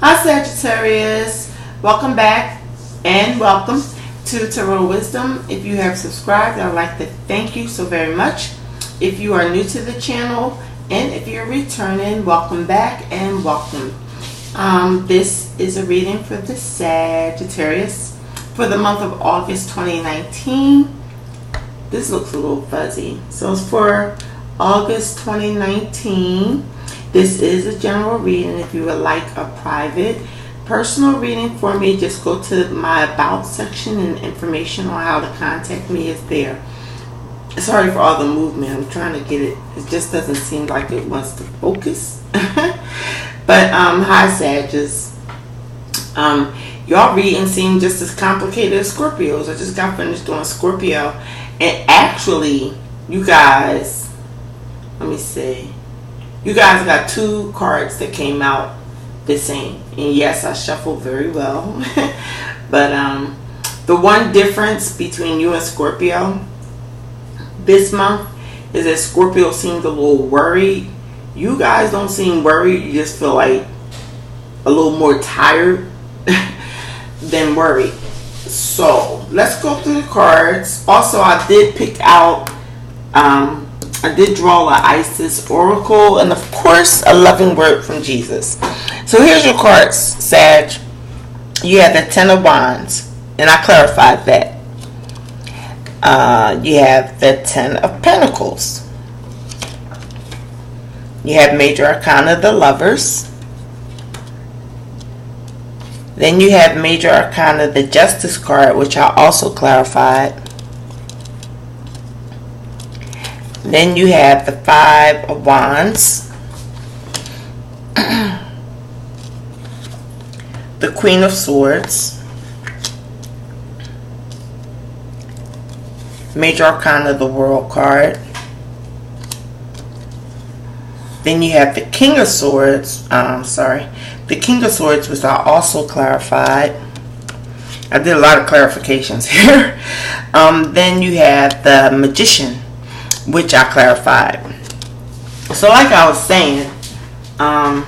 Hi Sagittarius, welcome back and welcome to Tarot Wisdom. If you have subscribed, I'd like to thank you so very much. If you are new to the channel and if you're returning, welcome back and welcome. This is a reading for the Sagittarius for the month of August 2019. This looks a little fuzzy. So it's for August 2019. This is a general reading. If you would like a private personal reading for me, just go to my About section and information on how to contact me is there. Sorry for all the movement. I'm trying to get it. It just doesn't seem like it wants to focus. But hi Sagittarius. Y'all reading seem just as complicated as Scorpios. I just got finished doing Scorpio. And actually, you guys, let me see. You guys got two cards that came out the same. And yes, I shuffled very well. But the one difference between you and Scorpio this month is that Scorpio seems a little worried. You guys don't seem worried. You just feel like a little more tired than worried. So let's go through the cards. Also, I did pick out I did draw an Isis Oracle and of course a loving word from Jesus. So here's your cards, Sag. You have the Ten of Wands, and I clarified that. You have the Ten of Pentacles. You have Major Arcana, the Lovers. Then you have Major Arcana, the Justice card, which I also clarified. Then you have the Five of Wands, the Queen of Swords, Major Arcana, the World card. Then you have the King of Swords, the King of Swords, which I also clarified. I did a lot of clarifications here. Then you have the Magician, which I clarified. So like I was saying, I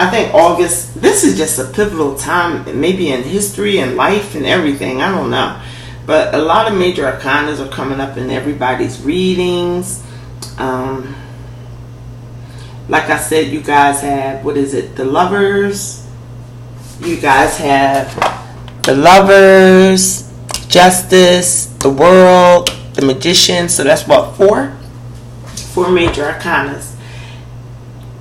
think August, this is just a pivotal time, maybe in history and life and everything. I don't know. But a lot of major arcanas are coming up in everybody's readings. Like I said, you guys have, what is it, the Lovers. You guys have the Lovers, Justice, the World, the Magician. So that's what, four major arcanas.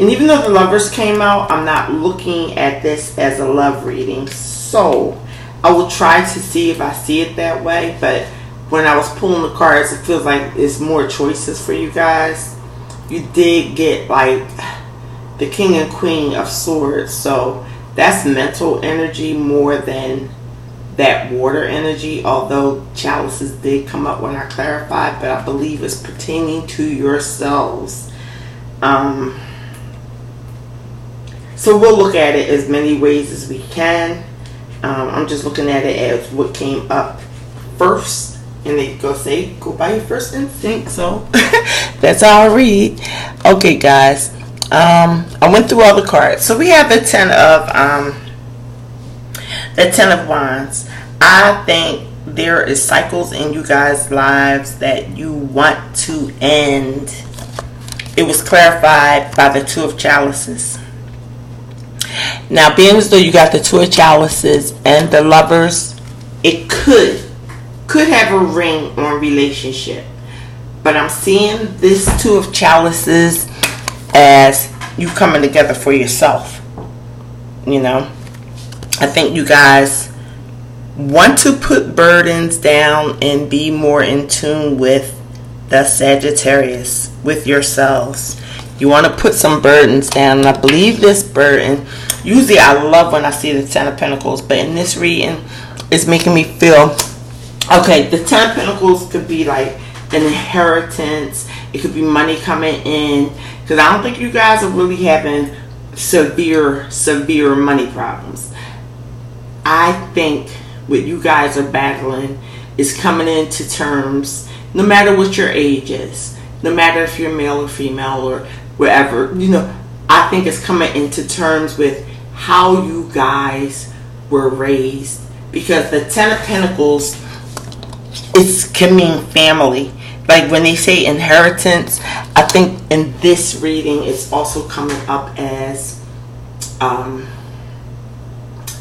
And even though the Lovers came out, I'm not looking at this as a love reading. So I will try to see if I see it that way. But when I was pulling the cards, it feels like it's more choices for you guys. You did get like the King and Queen of Swords. So that's mental energy more than that water energy, although chalices did come up when I clarified, but I believe it's pertaining to yourselves. So we'll look at it as many ways as we can. I'm just looking at it as what came up first, and they go by your first instinct. So that's how I read. Okay, guys. I went through all the cards. So we have the Ten of Wands. I think there is cycles in you guys' lives that you want to end. It was clarified by the Two of Chalices. Now, being as though you got the Two of Chalices and the Lovers, it could have a ring on relationship. But I'm seeing this Two of Chalices as you coming together for yourself. You know, I think you guys want to put burdens down and be more in tune with the Sagittarius, with yourselves. You want to put some burdens down. And I believe this burden, usually I love when I see the Ten of Pentacles, but in this reading, it's making me feel, okay, the Ten of Pentacles could be like an inheritance. It could be money coming in. Because I don't think you guys are really having severe money problems. I think what you guys are battling is coming into terms, no matter what your age is, no matter if you're male or female or wherever, you know, I think it's coming into terms with how you guys were raised, because the Ten of Pentacles can mean family. Like when they say inheritance, I think in this reading it's also coming up as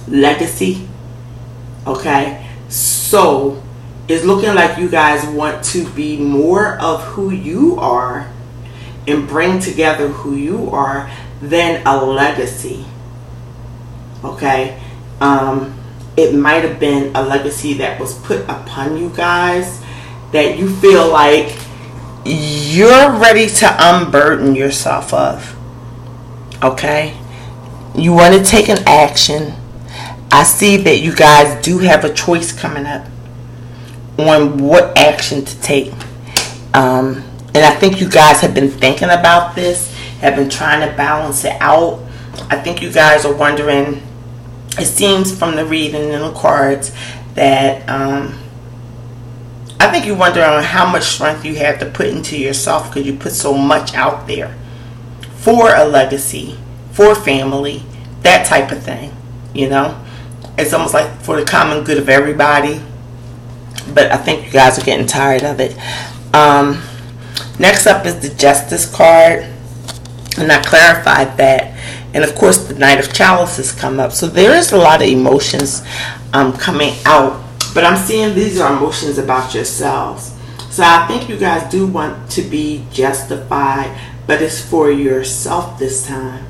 legacy. Okay, so it's looking like you guys want to be more of who you are and bring together who you are than a legacy. Okay, it might have been a legacy that was put upon you guys that you feel like you're ready to unburden yourself of. Okay, you want to take an action. I see that you guys do have a choice coming up on what action to take. And I think you guys have been thinking about this, have been trying to balance it out. I think you guys are wondering, it seems from the reading in the cards that I think you're wondering on how much strength you have to put into yourself, because you put so much out there for a legacy, for family, that type of thing. You know, it's almost like for the common good of everybody. But I think you guys are getting tired of it. Next up is the Justice card, and I clarified that. And of course the Knight of Chalices come up. So there is a lot of emotions coming out, but I'm seeing these are emotions about yourselves. So I think you guys do want to be justified, but it's for yourself this time.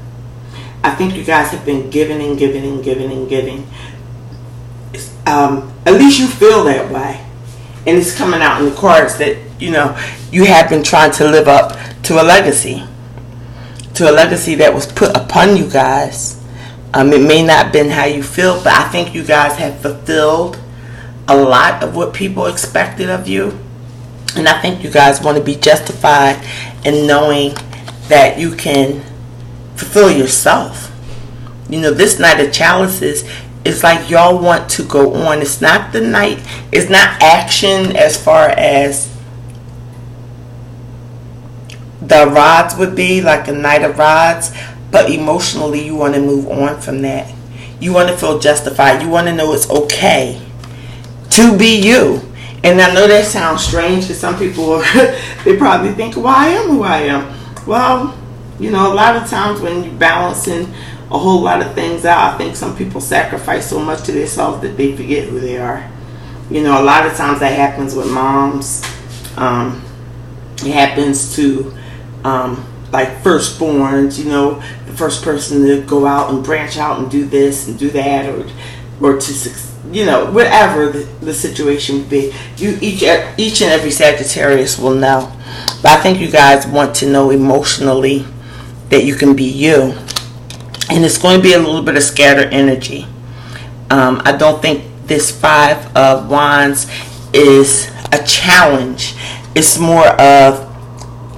I think you guys have been giving and giving and giving and giving. At least you feel that way. And it's coming out in the cards that, you know, you have been trying to live up to a legacy. To a legacy that was put upon you guys. It may not have been how you feel, but I think you guys have fulfilled a lot of what people expected of you. And I think you guys want to be justified in knowing that you can fulfill yourself. You know, this Knight of Chalices, it's like y'all want to go on. It's not the night. It's not action as far as the rods would be, like a Knight of Rods. But emotionally, you want to move on from that. You want to feel justified. You want to know it's okay to be you. And I know that sounds strange to some people. They probably think, well, I am who I am. Well, you know, a lot of times when you're balancing a whole lot of things out, I think some people sacrifice so much to themselves that they forget who they are. You know, a lot of times that happens with moms. It happens to like firstborns, you know, the first person to go out and branch out and do this and do that, or to, you know, whatever the situation would be. You each and every Sagittarius will know. But I think you guys want to know emotionally that you can be you. And it's going to be a little bit of scattered energy. I don't think this Five of Wands is a challenge. It's more of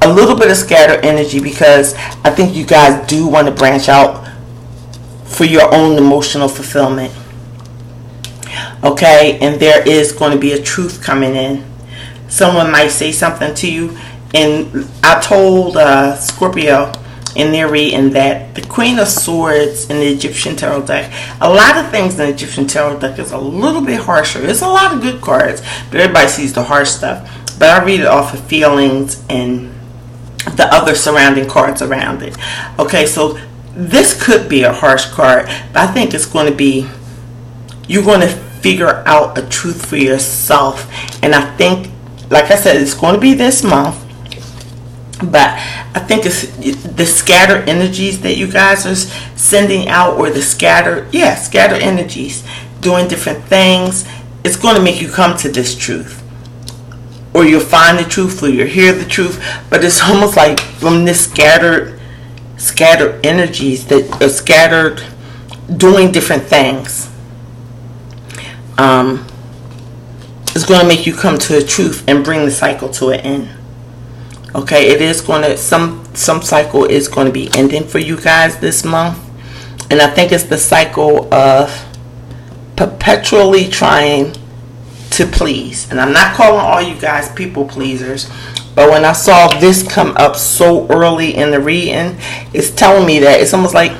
a little bit of scattered energy, because I think you guys do want to branch out for your own emotional fulfillment. Okay, and there is going to be a truth coming in. Someone might say something to you, and I told Scorpio in their reading that the Queen of Swords in the Egyptian Tarot deck, a lot of things in the Egyptian Tarot deck is a little bit harsher. There's a lot of good cards, but everybody sees the harsh stuff. But I read it off of feelings and the other surrounding cards around it. Okay, so this could be a harsh card, but I think it's going to be, you're going to figure out a truth for yourself. And I think, like I said, it's going to be this month. But I think it's the scattered energies that you guys are sending out, or the scattered energies, doing different things. It's going to make you come to this truth, or you'll find the truth, or you'll hear the truth. But it's almost like from this scattered energies that are scattered, doing different things. It's going to make you come to a truth and bring the cycle to an end. Okay, it is going to, some cycle is going to be ending for you guys this month. And I think it's the cycle of perpetually trying to please. And I'm not calling all you guys people pleasers, But when I saw this come up so early in the reading, it's telling me that it's almost like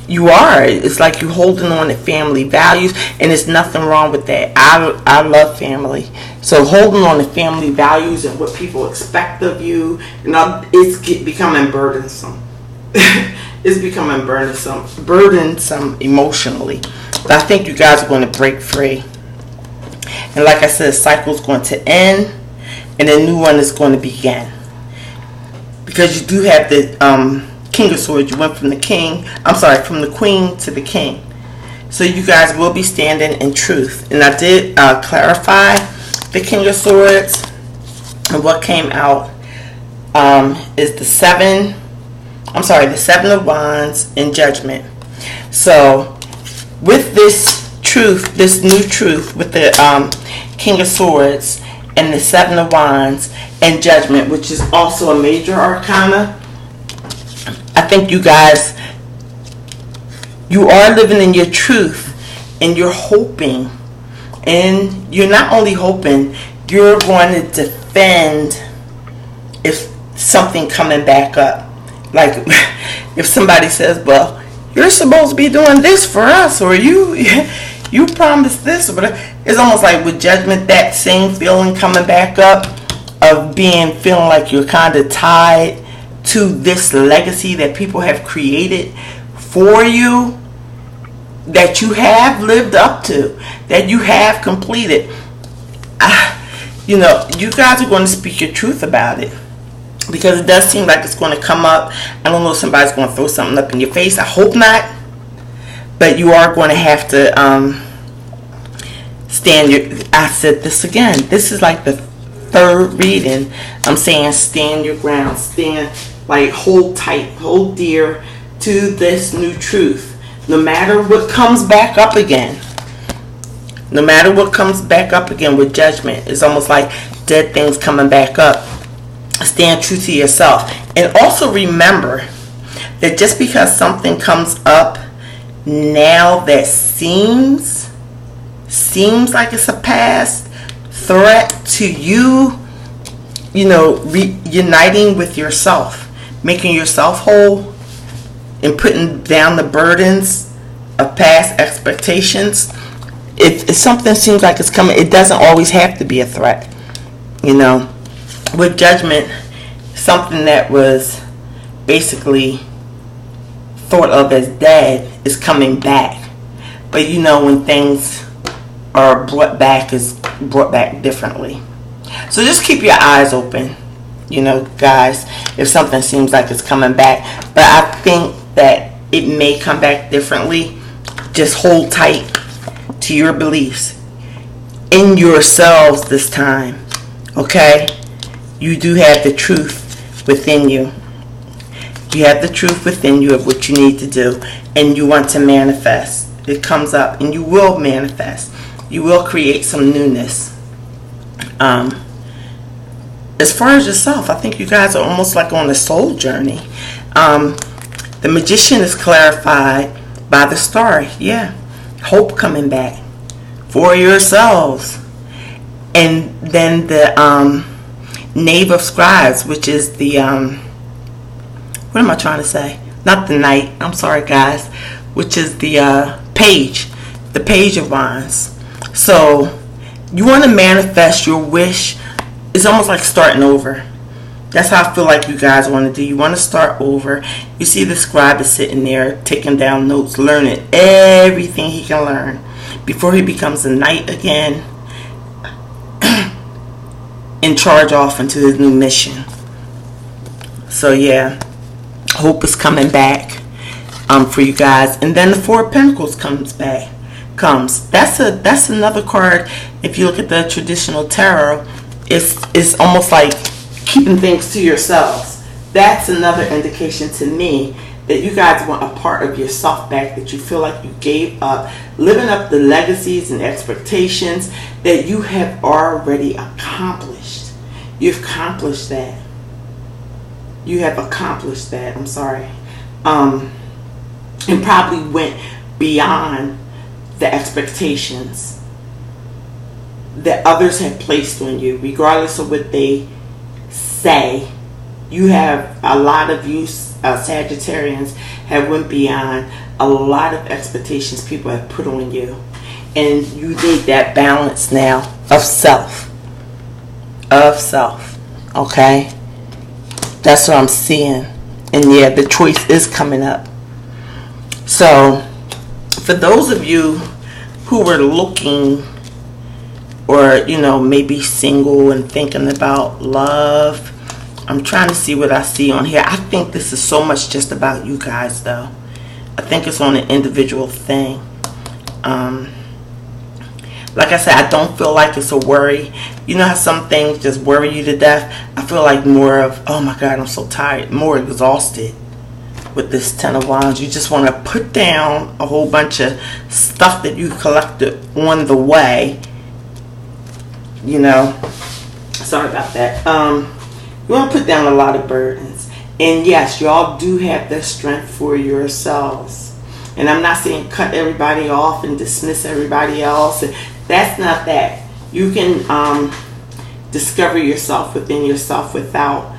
you are. It's like you're holding on to family values, and there's nothing wrong with that. I love family. So holding on to family values and what people expect of you, it's becoming burdensome. It's becoming burdensome emotionally. But I think you guys are going to break free. And like I said, the cycle is going to end, and a new one is going to begin. Because you do have the King of Swords. You went from the Queen to the King. So you guys will be standing in truth. And I did clarify the King of Swords. And what came out is the Seven of Wands and Judgment. So with this truth, this new truth with the King of Swords and the Seven of Wands and Judgment, which is also a major arcana, I think you guys, you are living in your truth, and you're hoping, and you're not only hoping, you're going to defend if something coming back up. Like if somebody says, well, you're supposed to be doing this for us, or you promised this, or whatever. It's almost like with Judgment, that same feeling coming back up of feeling like you're kind of tied to this legacy that people have created for you, that you have lived up to, that you have completed. You guys are going to speak your truth about it, because it does seem like it's going to come up. I don't know if somebody's going to throw something up in your face. I hope not. But you are going to have to I said this again. This is like the third reading. I'm saying stand your ground. Hold tight, hold dear to this new truth. No matter what comes back up again. No matter what comes back up again with Judgment. It's almost like dead things coming back up. Stand true to yourself. And also remember that just because something comes up now that seems like it's a past threat to you, reuniting with yourself, making yourself whole, and putting down the burdens of past expectations. If something seems like it's coming, it doesn't always have to be a threat. With Judgment, something that was basically thought of as dead is coming back. But when things are brought back, is brought back differently. So just keep your eyes open, guys, if something seems like it's coming back. But I think that it may come back differently. Just hold tight to your beliefs in yourselves this time. Okay? You do have the truth within you. You have the truth within you of what you need to do, and you want to manifest. It comes up, and you will manifest. You will create some newness. As far as yourself, I think you guys are almost like on a soul journey. The Magician is clarified by the star. Yeah. Hope coming back for yourselves. And then the Knave of Scribes, which is the what am I trying to say? Not the Knight. I'm sorry, guys. Which is the Page. The Page of Wands. So you want to manifest your wish. It's almost like starting over. That's how I feel like you guys want to do. You want to start over. You see the scribe is sitting there taking down notes, learning everything he can learn before he becomes a knight again and charge off into his new mission. So yeah, hope is coming back for you guys. And then the Four of Pentacles comes. That's another card. If you look at the traditional tarot, it's almost like keeping things to yourselves. That's another indication to me that you guys want a part of yourself back that you feel like you gave up, living up the legacies and expectations that you have already accomplished. You've accomplished that. You have accomplished that. I'm sorry. And probably went beyond the expectations that others have placed on you, regardless of what they say. You have a lot of you Sagittarians have went beyond a lot of expectations people have put on you, and you need that balance now of self. Okay, that's what I'm seeing. And yeah, the choice is coming up. So for those of you who were looking, or maybe single and thinking about love, I'm trying to see what I see on here. I think this is so much just about you guys, though. I think it's on an individual thing. Like I said, I don't feel like it's a worry. You know how some things just worry you to death? I feel like more of, oh my God, I'm so tired, more exhausted with this Ten of Wands. You just want to put down a whole bunch of stuff that you collected on the way. Sorry about that. You want to put down a lot of burdens. And yes, y'all do have the strength for yourselves. And I'm not saying cut everybody off and dismiss everybody else. That's not that. You can discover yourself within yourself without,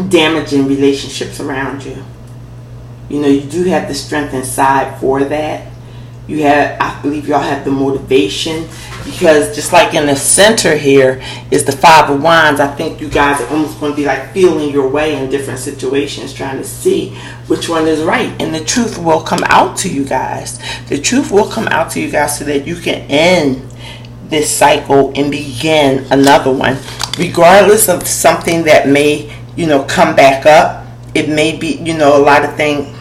damaging relationships around you. You do have the strength inside for that. I believe y'all have the motivation, because just like in the center here is the Five of Wands. I think you guys are almost going to be like feeling your way in different situations, trying to see which one is right. And the truth will come out to you guys. The truth will come out to you guys so that you can end this cycle and begin another one, regardless of something that may, come back up. It may be, a lot of things.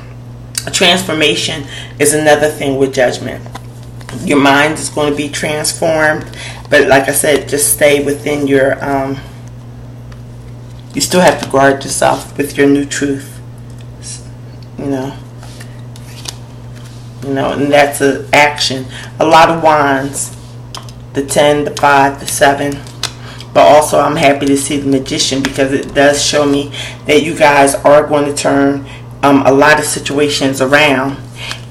Transformation is another thing with Judgment. Your mind is going to be transformed, but like I said, just stay within your you still have to guard yourself with your new truth, and that's an action. A lot of wands, the 10, the 5, the 7, but also I'm happy to see the Magician, because it does show me that you guys are going to turn a lot of situations around,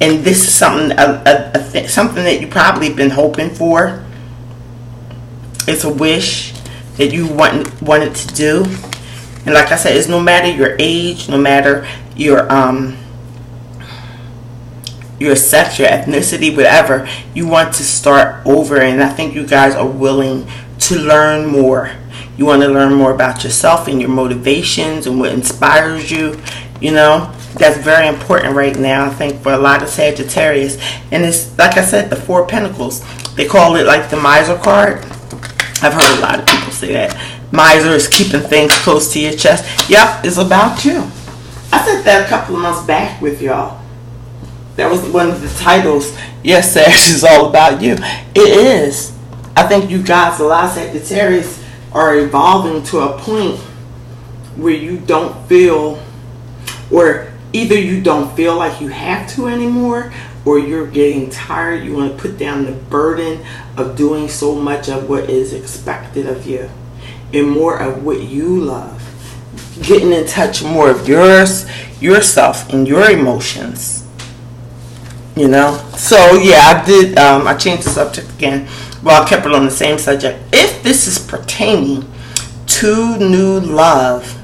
and this is something something that you probably been hoping for. It's a wish that you wanted to do, and like I said, it's no matter your age, no matter your sex, your ethnicity, whatever. You want to start over, and I think you guys are willing to learn more. You want to learn more about yourself and your motivations and what inspires you. That's very important right now, I think, for a lot of Sagittarius. And it's, like I said, the Four of Pentacles. They call it like the Miser card. I've heard a lot of people say that. Miser is keeping things close to your chest. Yep, it's about you. I said that a couple of months back with y'all. That was one of the titles. Yes, Sag, is all about you. It is. I think you guys, a lot of Sagittarius, are evolving to a point where you don't feel, or either you don't feel like you have to anymore, or you're getting tired. You want to put down the burden of doing so much of what is expected of you and more of what you love. Getting in touch more of yourself and your emotions. So yeah, I changed the subject again. Well, I kept it on the same subject. If this is pertaining to new love,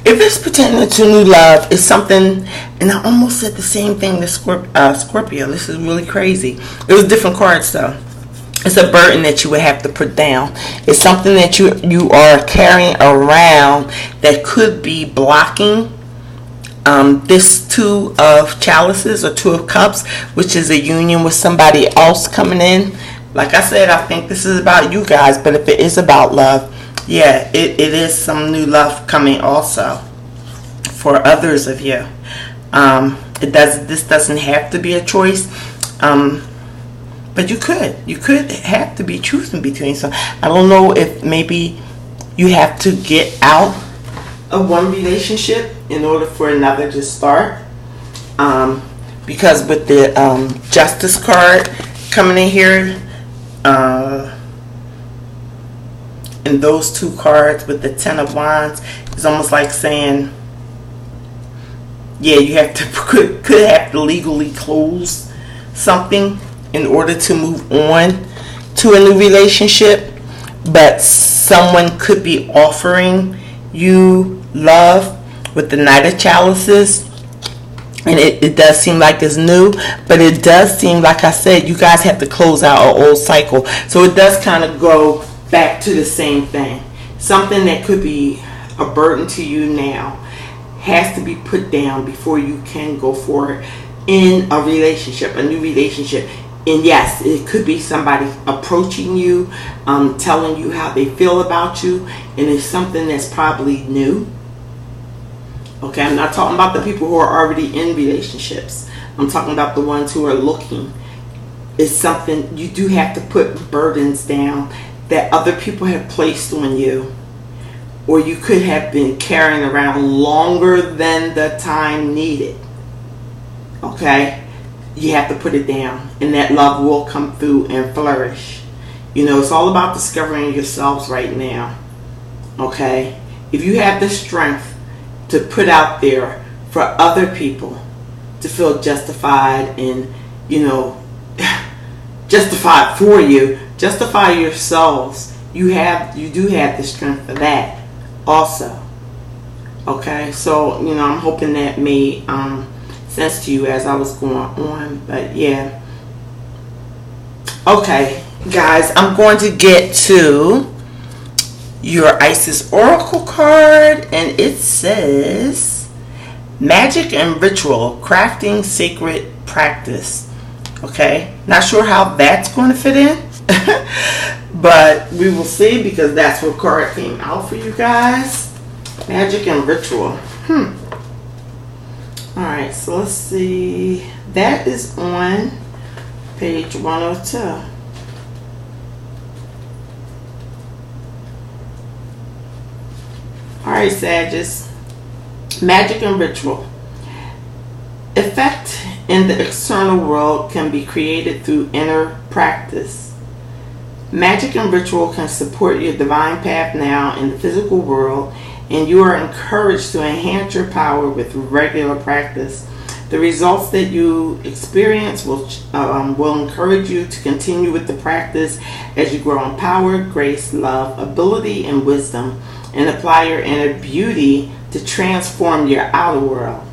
if it's pertaining to new love, it's something, and I almost said the same thing to Scorpio. This is really crazy. It was different cards though. It's a burden that you would have to put down. It's something that you are carrying around that could be blocking this Two of Chalices or Two of Cups, which is a union with somebody else coming in. Like I said, I think this is about you guys, but if it is about love, yeah, it is some new love coming also for others of you. This doesn't have to be a choice, but you could have to be choosing between. So I don't know if maybe you have to get out of one relationship in order for another to start, because with the Justice card coming in here, and those two cards with the Ten of Wands, it's almost like saying, yeah, you have to could have to legally close something in order to move on to a new relationship, but someone could be offering you love with the Knight of Chalices. And it does seem like it's new, but it does seem, like I said, you guys have to close out an old cycle. So it does kind of go back to the same thing. Something that could be a burden to you now has to be put down before you can go forward in a relationship, a new relationship. And yes, it could be somebody approaching you, telling you how they feel about you, and it's something that's probably new. Okay, I'm not talking about the people who are already in relationships. I'm talking about the ones who are looking. It's something you do have to put burdens down that other people have placed on you, or you could have been carrying around longer than the time needed. Okay, you have to put it down, and that love will come through and flourish. You know, it's all about discovering yourselves right now. Okay, if you have the strength to put out there for other people to feel justified and, you know, justified for you, justify yourselves, you do have the strength for that also. Okay, so, you know, I'm hoping that made sense to you as I was going on, but yeah. Okay, guys, I'm going to get to your Isis Oracle card, and it says Magic and Ritual, Crafting Sacred Practice. Okay, not sure how that's going to fit in, but we will see, because that's what card came out for you guys. Magic and Ritual. Alright, so let's see. That is on page 102. Alright, Sagittarius. Magic and Ritual. Effect in the external world can be created through inner practice. Magic and ritual can support your divine path now in the physical world, and you are encouraged to enhance your power with regular practice. The results that you experience will encourage you to continue with the practice as you grow in power, grace, love, ability, and wisdom, and apply your inner beauty to transform your outer world.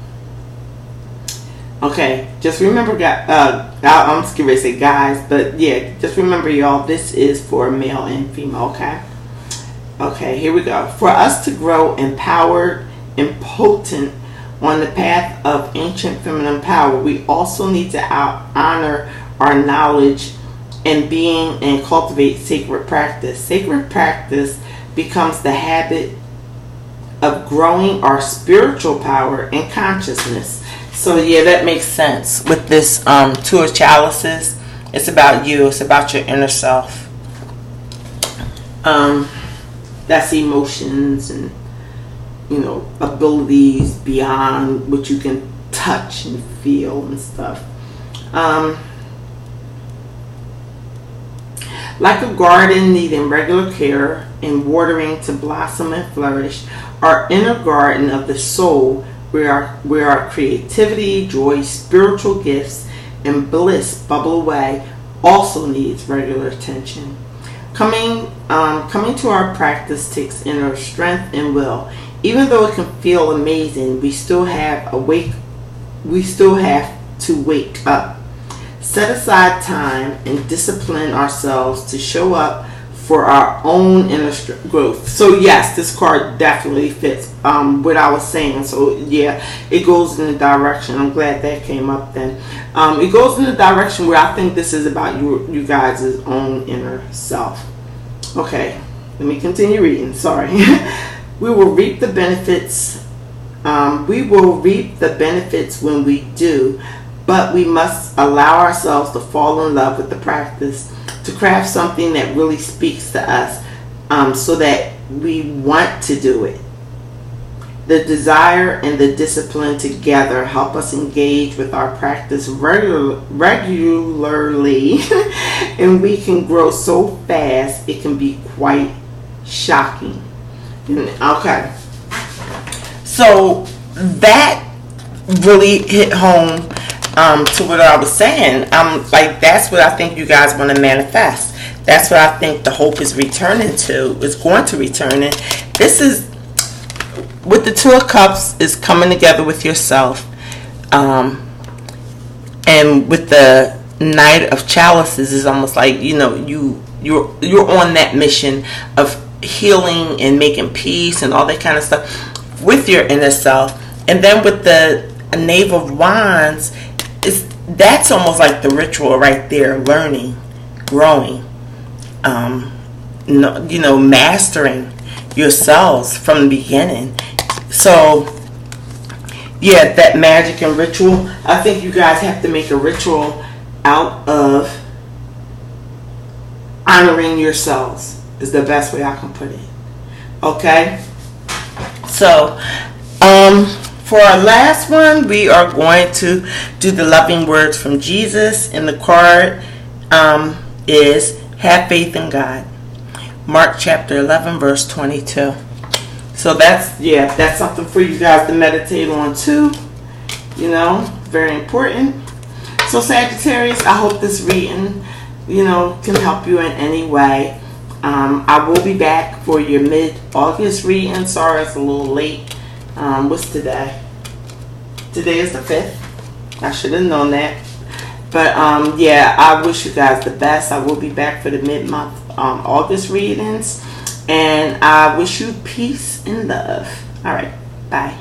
Okay, just remember, I'm just going to say guys, but yeah, just remember, y'all, this is for male and female, okay? Okay, here we go. For us to grow empowered and potent on the path of ancient feminine power, we also need to honor our knowledge and being and cultivate sacred practice. Sacred practice becomes the habit of growing our spiritual power and consciousness. So yeah, that makes sense with this Two of Chalices. It's about you. It's about your inner self. That's emotions and, you know, abilities beyond what you can touch and feel and stuff. Like a garden needing regular care and watering to blossom and flourish, our inner garden of the soul, where our creativity, joy, spiritual gifts, and bliss bubble away, also needs regular attention. Coming to our practice takes inner strength and will. Even though it can feel amazing, we still have to wake up. Set aside time and discipline ourselves to show up for our own inner growth. So yes, this card definitely fits what I was saying. So yeah, it goes in the direction. I'm glad that came up then. It goes in the direction where I think this is about you guys' own inner self. Okay, let me continue reading. Sorry. We will reap the benefits. We will reap the benefits when we do, but we must allow ourselves to fall in love with the practice, to craft something that really speaks to us, so that we want to do it. The desire and the discipline together help us engage with our practice regularly, and we can grow so fast it can be quite shocking. Okay, so that really hit home. to what I was saying, like, that's what I think you guys want to manifest. That's what I think the hope is returning to, is going to return. And this is, with the Two of Cups, is coming together with yourself. And with the Knight of Chalices is almost like, you know, you're on that mission of healing and making peace and all that kind of stuff with your inner self. And then with the Knave of Wands, that's almost like the ritual right there, learning, growing, you know, mastering yourselves from the beginning. So yeah, that magic and ritual, I think you guys have to make a ritual out of honoring yourselves, is the best way I can put it. Okay? So, for our last one, we are going to do the loving words from Jesus. And the card is, have faith in God. Mark chapter 11, verse 22. So that's something for you guys to meditate on too. You know, very important. So Sagittarius, I hope this reading, you know, can help you in any way. I will be back for your mid-August reading. Sorry it's a little late. What's today? Today is the 5th. I should have known that. But yeah, I wish you guys the best. I will be back for the mid-month August readings. And I wish you peace and love. All right. Bye.